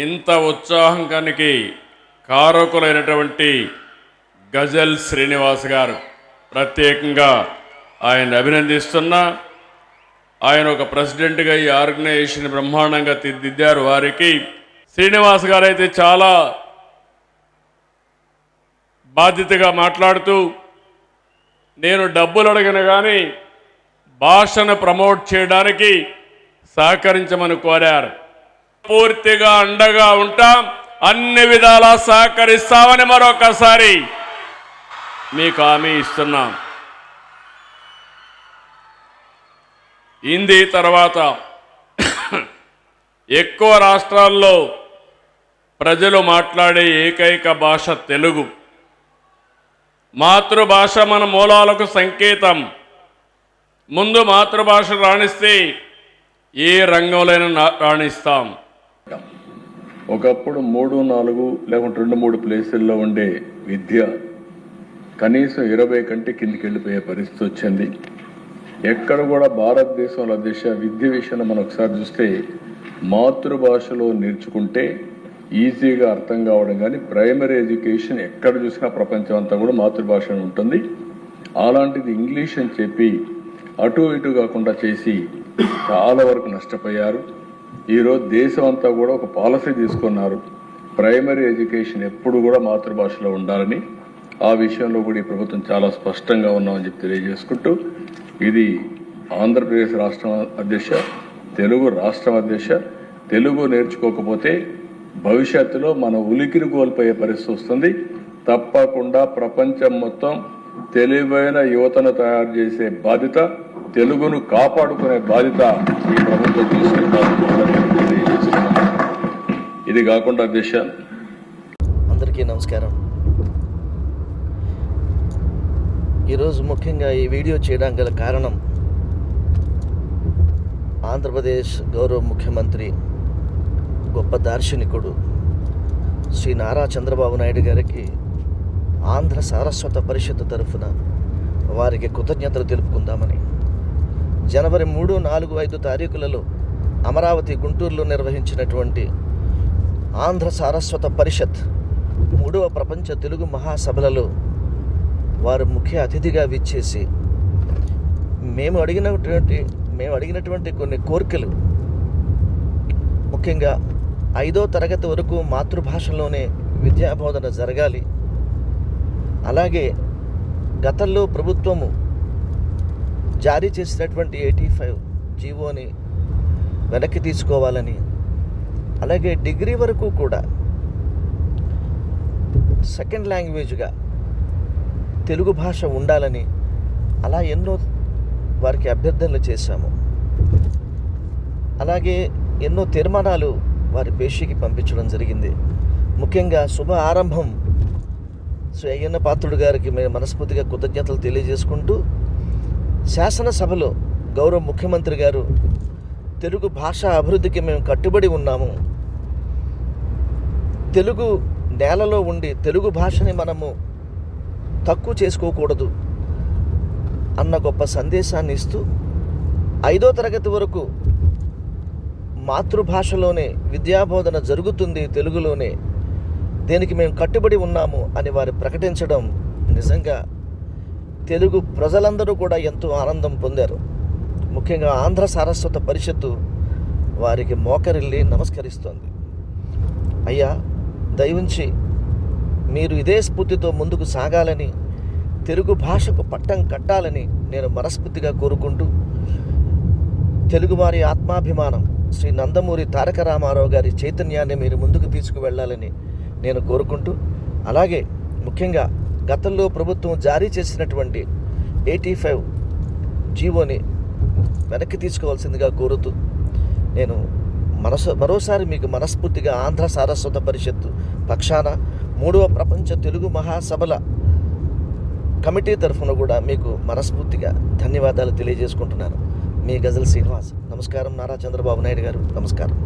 ఇంత ఉత్సాహానికి కారకులైనటువంటి గజల్ శ్రీనివాస్ గారు ప్రత్యేకంగా ఆయన అభినందిస్తున్నా. ఆయన ఒక ప్రెసిడెంట్గా ఈ ఆర్గనైజేషన్ బ్రహ్మాండంగా తీర్చిదిద్దారు. వారికి శ్రీనివాస్ గారు అయితే చాలా బాధ్యతగా మాట్లాడుతూ, నేను డబ్బులు అడగను కానీ భాషను ప్రమోట్ చేయడానికి సహకరించమని కోరారు. పూర్తిగా అండగా ఉంటాం, అన్ని విధాలా సహకరిస్తామని మరొకసారి మీకు హామీ ఇస్తున్నాం. హిందీ తర్వాత ఎక్కువ రాష్ట్రాల్లో ప్రజలు మాట్లాడే ఏకైక భాష తెలుగు. మాతృభాష మన మూలాలకు సంకేతం. ముందు మాతృభాష రాణిస్తే ఏ రంగంలోనైనా రాణిస్తాం. ఒకప్పుడు 3, 4 లేకుంటే 2, 3 ప్లేసుల్లో ఉండే విద్య కనీసం 20 కంటే కిందికి వెళ్ళిపోయే పరిస్థితి వచ్చింది. ఎక్కడ కూడా భారతదేశంలో విద్య విషయంలో మనం ఒకసారి చూస్తే మాతృభాషలో నేర్చుకుంటే ఈజీగా అర్థం కావడం, కానీ ప్రైమరీ ఎడ్యుకేషన్ ఎక్కడ చూసినా ప్రపంచం అంతా కూడా మాతృభాష ఉంటుంది. అలాంటిది ఇంగ్లీష్ అని చెప్పి అటు ఇటు కాకుండా చేసి చాలా వరకు నష్టపోయారు. ఈరోజు దేశం అంతా కూడా ఒక పాలసీ తీసుకున్నారు, ప్రైమరీ ఎడ్యుకేషన్ ఎప్పుడు కూడా మాతృభాషలో ఉండాలని. ఆ విషయంలో కూడా ఈ ప్రభుత్వం చాలా స్పష్టంగా ఉన్నామని చెప్పి తెలియజేసుకుంటూ, ఇది ఆంధ్రప్రదేశ్ రాష్ట్రం అధ్యక్ష, తెలుగు రాష్ట్రం అధ్యక్ష. తెలుగు నేర్చుకోకపోతే భవిష్యత్తులో మన ఉలికిని కోల్పోయే పరిస్థితి వస్తుంది. తప్పకుండా ప్రపంచం మొత్తం తెలివైన యువతను తయారు చేసే బాధ్యత, తెలుగును కాపాడుకునే బాధ్యత ఈ ప్రభుత్వం తీసుకుంటారు. ఇది కాకుండా అధ్యక్ష, అందరికీ నమస్కారం. ఈరోజు ముఖ్యంగా ఈ వీడియో చేయడానికి గల కారణం, ఆంధ్రప్రదేశ్ గౌరవ ముఖ్యమంత్రి, గొప్ప దార్శనికుడు శ్రీ నారా చంద్రబాబు నాయుడు గారికి ఆంధ్ర సారస్వత పరిషత్ తరఫున వారికి కృతజ్ఞతలు తెలుపుకుందామని జనవరి 3, 4, 5 తారీఖులలో అమరావతి, గుంటూరులో నిర్వహించినటువంటి ఆంధ్ర సారస్వత పరిషత్ 3వ ప్రపంచ తెలుగు మహాసభలలో వారు ముఖ్య అతిథిగా విచ్చేసి మేము అడిగినటువంటి కొన్ని కోరికలు, ముఖ్యంగా 5వ తరగతి వరకు మాతృభాషలోనే విద్యాబోధన జరగాలి, అలాగే గతంలో ప్రభుత్వము జారీ చేసినటువంటి 85 జీవోని వెనక్కి తీసుకోవాలని, అలాగే డిగ్రీ వరకు కూడా సెకండ్ లాంగ్వేజ్గా తెలుగు భాష ఉండాలని, అలా ఎన్నో వారికి అభ్యర్థనలు చేశాము. అలాగే ఎన్నో తీర్మానాలు వారి పేషీకి పంపించడం జరిగింది. ముఖ్యంగా శుభ ఆరంభం శ్రీ అయ్యన్న పాత్రుడు గారికి మేము మనస్ఫూర్తిగా కృతజ్ఞతలు తెలియజేసుకుంటూ, శాసనసభలో గౌరవ ముఖ్యమంత్రి గారు తెలుగు భాష అభివృద్ధికి మేము కట్టుబడి ఉన్నాము, తెలుగు నేలలో ఉండి తెలుగు భాషని మనము తక్కువ చేసుకోకూడదు అన్న గొప్ప సందేశాన్ని ఇస్తూ 5వ తరగతి వరకు మాతృభాషలోనే విద్యాబోధన జరుగుతుంది, తెలుగులోనే, దీనికి మేము కట్టుబడి ఉన్నాము అని వారు ప్రకటించడం నిజంగా తెలుగు ప్రజలందరూ కూడా ఎంతో ఆనందం పొందారు. ముఖ్యంగా ఆంధ్ర సారస్వత పరిషత్తు వారికి మోకరిల్లి నమస్కరిస్తోంది. అయ్యా, దయవుంచి మీరు ఇదే స్ఫూర్తితో ముందుకు సాగాలని, తెలుగు భాషకు పట్టం కట్టాలని నేను మనస్ఫూర్తిగా కోరుకుంటూ, తెలుగువారి ఆత్మాభిమానం శ్రీ నందమూరి తారక రామారావు గారి చైతన్యాన్ని మీరు ముందుకు తీసుకువెళ్ళాలని నేను కోరుకుంటూ, అలాగే ముఖ్యంగా గతంలో ప్రభుత్వం జారీ చేసినటువంటి 85 జీవోని వెనక్కి తీసుకోవాల్సిందిగా కోరుతూ, నేను మరోసారి మీకు మనస్ఫూర్తిగా ఆంధ్ర సారస్వత పరిషత్తు పక్షాన 3వ ప్రపంచ తెలుగు మహాసభల కమిటీ తరఫున కూడా మీకు మనస్ఫూర్తిగా ధన్యవాదాలు తెలియజేసుకుంటున్నాను. మీ గజల్ శ్రీనివాస్. నమస్కారం. నారా చంద్రబాబు నాయుడు గారు నమస్కారం.